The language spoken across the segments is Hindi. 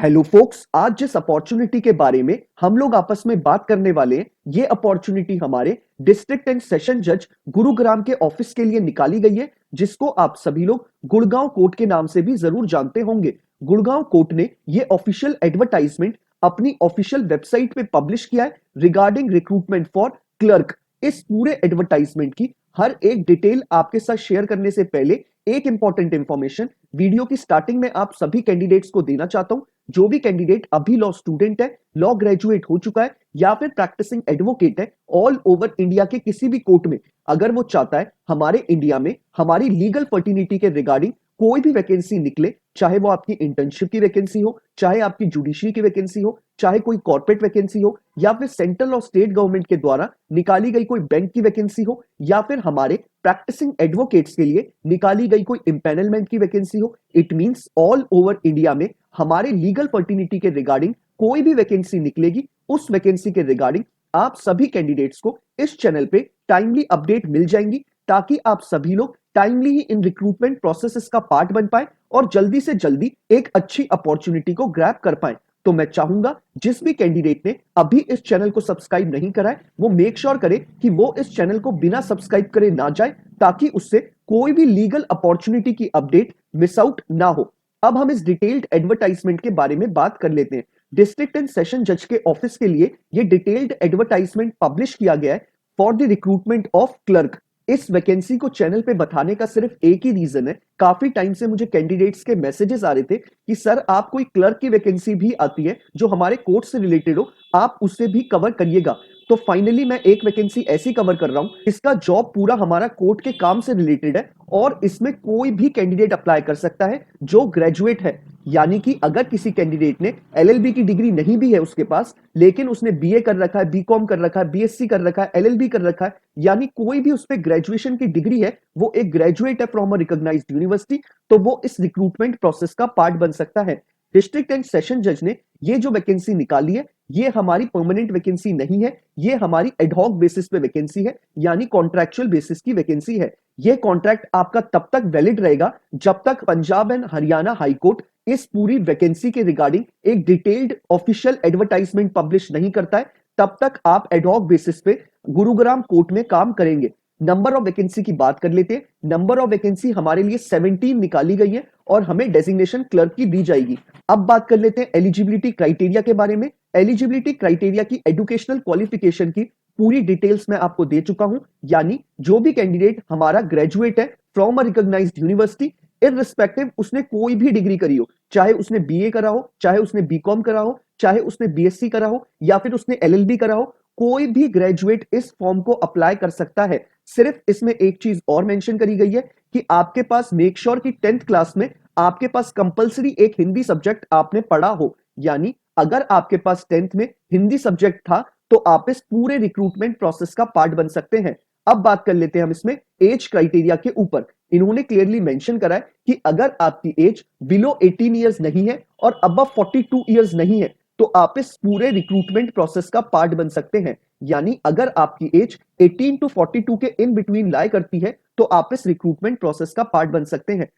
हेलो फोक्स, आज जिस अपॉर्चुनिटी के बारे में हम लोग आपस में बात करने वाले हैं, ये अपॉर्चुनिटी हमारे डिस्ट्रिक्ट एंड सेशन जज गुरुग्राम के ऑफिस के लिए निकाली गई है, जिसको आप सभी लोग गुड़गांव कोर्ट के नाम से भी जरूर जानते होंगे। गुड़गांव कोर्ट ने ये ऑफिशियल एडवर्टाइजमेंट अपनी ऑफिशियल वेबसाइट पे पब्लिश किया है रिगार्डिंग रिक्रूटमेंट फॉर क्लर्क। इस पूरे एडवर्टाइजमेंट की हर एक डिटेल आपके साथ शेयर करने से पहले एक इंपॉर्टेंट इंफॉर्मेशन वीडियो की स्टार्टिंग में आप सभी कैंडिडेट्स को देना चाहता हूं। जो भी कैंडिडेट अभी लॉ स्टूडेंट है, लॉ ग्रेजुएट हो चुका है या फिर प्रैक्टिसिंग एडवोकेट है, ऑल ओवर इंडिया के किसी भी कोर्ट में अगर वो चाहता है हमारे इंडिया में हमारी लीगल फर्टिनिटी के रिगार्डिंग कोई भी वैकेंसी निकले, चाहे वो आपकी इंटर्नशिप की वैकेंसी हो, चाहे आपकी जुडिशरी की वैकेंसी हो, चाहे कोई कॉर्पोरेट वैकेंसी हो, या फिर सेंट्रल और स्टेट गवर्नमेंट के द्वारा निकाली गई कोई बैंक की वैकेंसी हो, या फिर हमारे प्रैक्टिसिंग एडवोकेट्स के लिए निकाली गई कोई इम्पैनलमेंट की वैकेंसी हो, it means all over India में हमारे लीगल फर्टिनिटी के रिगार्डिंग कोई भी वैकेंसी निकलेगी, उस वैकेंसी के रिगार्डिंग आप सभी कैंडिडेट्स को इस चैनल पे टाइमली अपडेट मिल जाएंगी, ताकि आप सभी लोग टाइमली ही इन रिक्रूटमेंट प्रोसेसेस का पार्ट बन पाए और जल्दी से जल्दी एक अच्छी अपॉर्चुनिटी को ग्रैब कर पाए। तो मैं चाहूंगा जिस भी कैंडिडेट ने अभी इस चैनल को सब्सक्राइब नहीं करा है, वो मेक श्योर करे कि वो इस चैनल को बिना सब्सक्राइब करे ना जाए, ताकि उससे कोई भी लीगल अपॉर्चुनिटी की अपडेट मिस आउट ना हो। अब हम इस डिटेल्ड एडवर्टाइजमेंट के बारे में बात कर लेते हैं। डिस्ट्रिक्ट एंड सेशन जज के ऑफिस के लिए ये डिटेल्ड एडवर्टाइजमेंट पब्लिश किया गया है for the recruitment of clerk. इस वैकेंसी को चैनल पे बताने का सिर्फ एक ही रीजन है। काफी टाइम से मुझे कैंडिडेट्स के मैसेजेस आ रहे थे कि सर आप कोई क्लर्क की वैकेंसी भी आती है जो हमारे कोर्ट से रिलेटेड हो, आप उससे भी कवर करिएगा। तो फाइनली मैं एक वैकेंसी ऐसी कवर कर रहा हूं, इसका जॉब पूरा हमारा कोर्ट के काम से रिलेटेड है और इसमें कोई भी कैंडिडेट अप्लाई कर सकता है जो ग्रेजुएट है। यानी कि अगर किसी कैंडिडेट ने एलएलबी की डिग्री नहीं भी है उसके पास, लेकिन उसने बीए कर रखा है, बीकॉम कर रखा है, बीएससी कर रखा है, एलएलबी कर रखा है, यानी कोई भी उस पर ग्रेजुएशन की डिग्री है, वो एक ग्रेजुएट है फ्रॉम अ रिकॉग्नाइज्ड यूनिवर्सिटी, तो वो इस रिक्रूटमेंट प्रोसेस का पार्ट बन सकता है। डिस्ट्रिक्ट एंड सेशन जज ने ये जो वैकेंसी निकाली है, ये हमारी परमानेंट वैकेंसी नहीं है, ये हमारी एडहॉक बेसिस पे वैकेंसी है, यानी कॉन्ट्रैक्चुअल बेसिस की वैकेंसी है। ये कॉन्ट्रैक्ट आपका तब तक वैलिड रहेगा जब तक Punjab and Haryana high court इस पूरी वैकेंसी के रिगार्डिंग एक डिटेल्ड ऑफिशियल एडवर्टाइजमेंट पब्लिश नहीं करता है, तब तक आप एडहॉक बेसिस पे गुरुग्राम कोर्ट में काम करेंगे। नंबर ऑफ वैकेंसी की बात कर लेते हैं। नंबर ऑफ वैकेंसी हमारे लिए 17 निकाली गई है और हमें डेजिग्नेशन क्लर्क की दी जाएगी। अब बात कर लेते हैं एलिजिबिलिटी क्राइटेरिया के बारे में। एलिजिबिलिटी क्राइटेरिया की एजुकेशनल क्वालिफिकेशन की पूरी डिटेल्स मैं आपको दे चुका हूं, यानी जो भी कैंडिडेट हमारा ग्रेजुएट है from a recognised university, irrespective उसने कोई भी डिग्री करी हो, चाहे उसने बीए करा हो, चाहे उसने बीकॉम करा हो, चाहे उसने बीएससी करा हो या फिर उसने एलएलबी करा हो, कोई भी ग्रेजुएट इस फॉर्म को अप्लाई कर सकता है। सिर्फ इसमें एक चीज और मेंशन करी गई है कि आपके पास मेक श्योर की 10th क्लास में आपके पास कंपलसरी एक हिंदी सब्जेक्ट आपने पढ़ा हो, यानी अगर आपके पास 10th में हिंदी सब्जेक्ट था तो आप इस पूरे रिक्रूटमेंट प्रोसेस का पार्ट बन सकते हैं। अब बात कर लेते हैं हम इसमें एज क्राइटेरिया के ऊपर। इन्होंने क्लियरली मेंशन करा है कि अगर आपकी एज बिलो 18 इयर्स नहीं है और अबव 42 इयर्स नहीं है, तो आप इस पूरे रिक्रूटमेंट प्रोसेस का पार्ट बन सकते हैं। यानी अगर आपकी एज 18 टू 42 के इन बिटवीन लाई करती है, तो आप इस रिक्रूटमेंट प्रोसेस का पार्ट बन सकते हैं।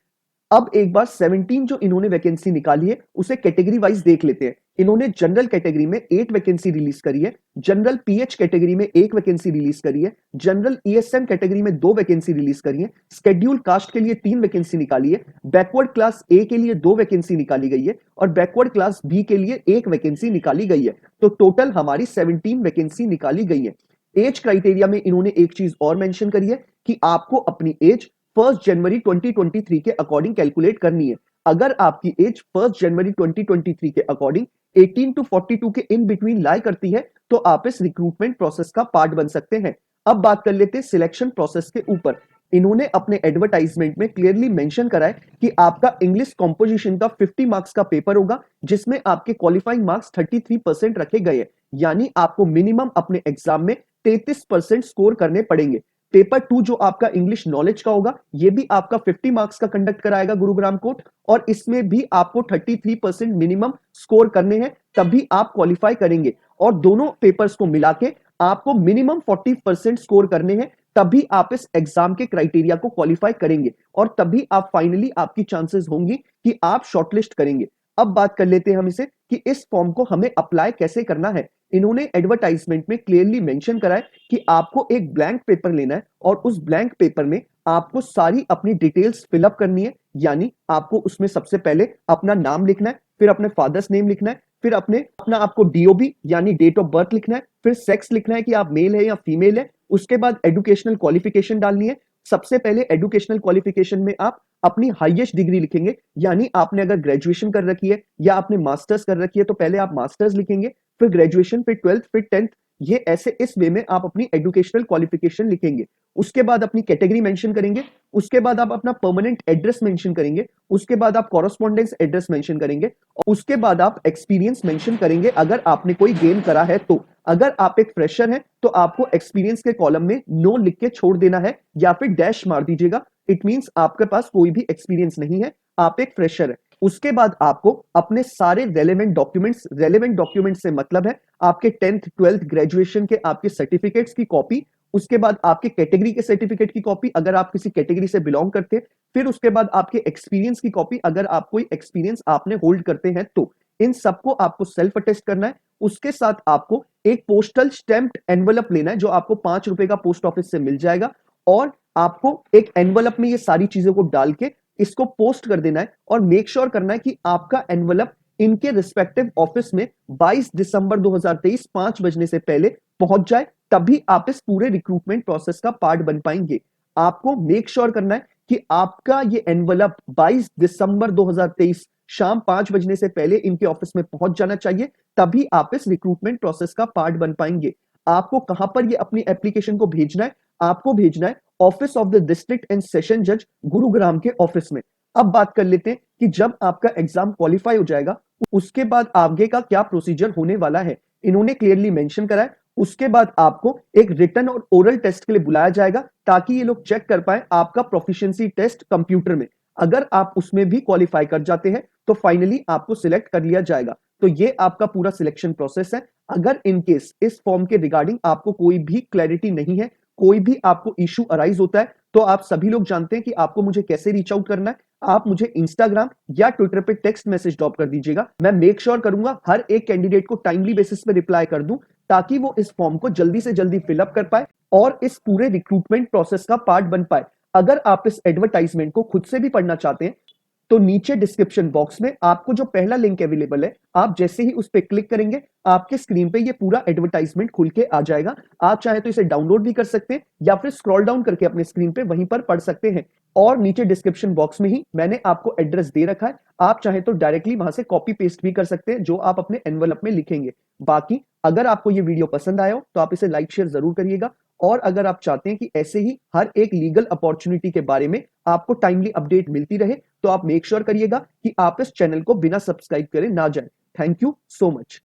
अब एक बार 17 जो इन्होंने वैकेंसी निकाली है उसे कैटेगरी वाइज देख लेते हैं। इन्होंने जनरल कैटेगरी में 8 वैकेंसी रिलीज करी है, जनरल पीएच कैटेगरी में 1 वैकेंसी रिलीज करी है, जनरल ईएसएम कैटेगरी में 2 वैकेंसी रिलीज करी है, शेड्यूल कास्ट के लिए 3 वैकेंसी निकाली है, बैकवर्ड क्लास ए के लिए 2 वैकेंसी निकाली गई है और बैकवर्ड क्लास बी के लिए 1 वैकेंसी निकाली गई है। तो टोटल हमारी 17 वैकेंसी निकाली गई है। एज क्राइटेरिया में इन्होंने एक चीज और मेंशन करी है कि आपको अपनी एज 1 जनवरी 2023 के अकॉर्डिंग कैलकुलेट करनी है। अगर आपकी एज 1 जनवरी 2023 के अकॉर्डिंग 18 टू 42 के इन बिटवीन लाई करती है, तो आप इस रिक्रूटमेंट प्रोसेस का पार्ट बन सकते हैं। अब बात कर लेते हैं सिलेक्शन प्रोसेस के ऊपर। इन्होंने अपने एडवर्टाइजमेंट में क्लियरली मेंशन करा है कि आपका इंग्लिश कॉम्पोजिशन का 50 मार्क्स का पेपर होगा, जिसमें आपके क्वालिफाइंग मार्क्स 33% रखे गए हैं, यानी आपको मिनिमम अपने एग्जाम में 33% स्कोर करने पड़ेंगे। पेपर 2 जो आपका इंग्लिश नॉलेज का होगा, ये भी आपका 50 मार्क्स का कंडक्ट कराएगा गुरुग्राम कोर्ट और इसमें भी आपको 33% मिनिमम स्कोर करने हैं, तभी आप क्वालिफाई करेंगे। और दोनों पेपर्स को मिला के आपको मिनिमम 40% स्कोर करने हैं, तभी आप इस एग्जाम के क्राइटेरिया को क्वालिफाई करेंगे और तभी आप फाइनली आपकी चांसेस होंगी कि आप शॉर्टलिस्ट करेंगे। अब बात कर लेते हैं हम इसे कि इस फॉर्म को हमें अप्लाई कैसे करना है। इन्होंने एडवर्टाइजमेंट में क्लियरली मेंशन करा है कि आपको एक ब्लैंक पेपर लेना है और उस ब्लैंक पेपर में आपको सारी अपनी डिटेल्स फिलअप करनी है। यानी आपको उसमें सबसे पहले अपना नाम लिखना है, फिर अपने फादर्स नेम लिखना है, फिर अपना आपको डीओबी यानी डेट ऑफ बर्थ लिखना है, फिर सेक्स लिखना है कि आप मेल है या फीमेल है। उसके बाद एजुकेशनल क्वालिफिकेशन डालनी है। सबसे पहले एजुकेशनल क्वालिफिकेशन में आप अपनी हाईएस्ट डिग्री लिखेंगे, यानी आपने अगर ग्रेजुएशन कर रखी है या आपने मास्टर्स कर रखी है तो पहले आप मास्टर्स लिखेंगे, फिर ग्रेजुएशन, फिर 12th, फिर 10th। ये ऐसे इस वे में आप अपनी एजुकेशनल क्वालिफिकेशन लिखेंगे। उसके बाद अपनी कैटेगरी मेंशन करेंगे, उसके बाद आप अपना परमानेंट एड्रेस मेंशन करेंगे, उसके बाद आप कॉरेस्पॉन्डेंस एड्रेस मेंशन करेंगे और उसके बाद आप एक्सपीरियंस मेंशन करेंगे अगर आपने कोई गेन करा है तो। अगर आप एक फ्रेशर हैं तो आपको एक्सपीरियंस के कॉलम में नो लिख के छोड़ देना है या फिर डैश मार दीजिएगा। इट मींस आपके पास कोई भी एक्सपीरियंस नहीं है, आप एक फ्रेशर है। उसके बाद आपको अपने सारे रेलेवेंट डॉक्यूमेंट्स से मतलब है आपके 10th 12th ग्रेजुएशन के आपके सर्टिफिकेट्स की कॉपी, उसके बाद आपके कैटेगरी के सर्टिफिकेट की कॉपी अगर आप किसी कैटेगरी से बिलोंग करते हैं, फिर उसके बाद आपके एक्सपीरियंस की कॉपी अगर आप कोई एक्सपीरियंस आपने होल्ड करते हैं तो। इन सबको आपको सेल्फ अटेस्ट करना है। उसके साथ आपको एक पोस्टल स्टैम्प्ड एनवलप लेना है जो आपको 5 रुपए का पोस्ट ऑफिस से मिल जाएगा और आपको एक एनवलप में ये सारी चीजों को डाल के इसको पोस्ट कर देना है और मेक श्योर करना है कि आपका एनवलप इनके रिस्पेक्टिव ऑफिस में 22 दिसंबर 2023 5 बजने से पहले पहुंच जाए, तभी आप इस पूरे रिक्रूटमेंट प्रोसेस का पार्ट बन पाएंगे। आपको मेक श्योर करना है कि आपका ये एनवलप 22 दिसंबर 2023 शाम 5 बजने से पहले इनके ऑफिस में पहुंच जाना चाहिए, तभी आप इस रिक्रूटमेंट प्रोसेस का पार्ट बन पाएंगे। आपको कहां पर ये अपनी एप्लीकेशन को भेजना है? आपको भेजना है office of the district and session जज गुरुग्राम के ऑफिस में। अब बात कर लेते हैं कि जब आपका एग्जाम क्वालिफाई हो जाएगा उसके बाद आगे का क्या प्रोसीजर होने वाला है। इन्होंने क्लियरली मेंशन करा है उसके बाद आपको एक रिटन और ओरल टेस्ट के लिए बुलाया जाएगा ताकि ये लोग चेक कर पाए आपका प्रोफिशिएंसी टेस्ट कंप्यूटर में। अगर आप उसमें भी क्वालिफाई कर जाते हैं तो फाइनली आपको सिलेक्ट कर लिया जाएगा। तो ये आपका पूरा सिलेक्शन प्रोसेस है। अगर इन केस इस फॉर्म के रिगार्डिंग आपको कोई भी क्लैरिटी नहीं है, कोई भी आपको इश्यू अराइज होता है, तो आप सभी लोग जानते हैं कि आपको मुझे कैसे रीच आउट करना है। आप मुझे इंस्टाग्राम या ट्विटर पे टेक्स्ट मैसेज ड्रॉप कर दीजिएगा। मैं मेक श्योर करूंगा हर एक कैंडिडेट को टाइमली बेसिस पे रिप्लाई कर दूं ताकि वो इस फॉर्म को जल्दी से जल्दी फिलअप कर पाए और इस पूरे रिक्रूटमेंट प्रोसेस का पार्ट बन पाए। अगर आप इस एडवर्टाइजमेंट को खुद से भी पढ़ना चाहते हैं तो नीचे डिस्क्रिप्शन बॉक्स में आपको जो पहला लिंक अवेलेबल है, आप जैसे ही उस पर क्लिक करेंगे आपके स्क्रीन पे ये पूरा एडवर्टाइजमेंट खुल के आ जाएगा। आप चाहे तो इसे डाउनलोड भी कर सकते हैं या फिर स्क्रॉल डाउन करके अपने स्क्रीन पे वहीं पर पढ़ सकते हैं। और नीचे डिस्क्रिप्शन बॉक्स में ही मैंने आपको एड्रेस दे रखा है, आप चाहे तो डायरेक्टली वहां से कॉपी पेस्ट भी कर सकते हैं जो आप अपने एनवलप में लिखेंगे। बाकी अगर आपको ये वीडियो पसंद आया हो तो आप इसे लाइक शेयर जरूर करिएगा और अगर आप चाहते हैं कि ऐसे ही हर एक लीगल अपॉर्चुनिटी के बारे में आपको टाइमली अपडेट मिलती रहे तो आप मेक श्योर करिएगा कि आप इस चैनल को बिना सब्सक्राइब करे ना जाए। Thank you so much.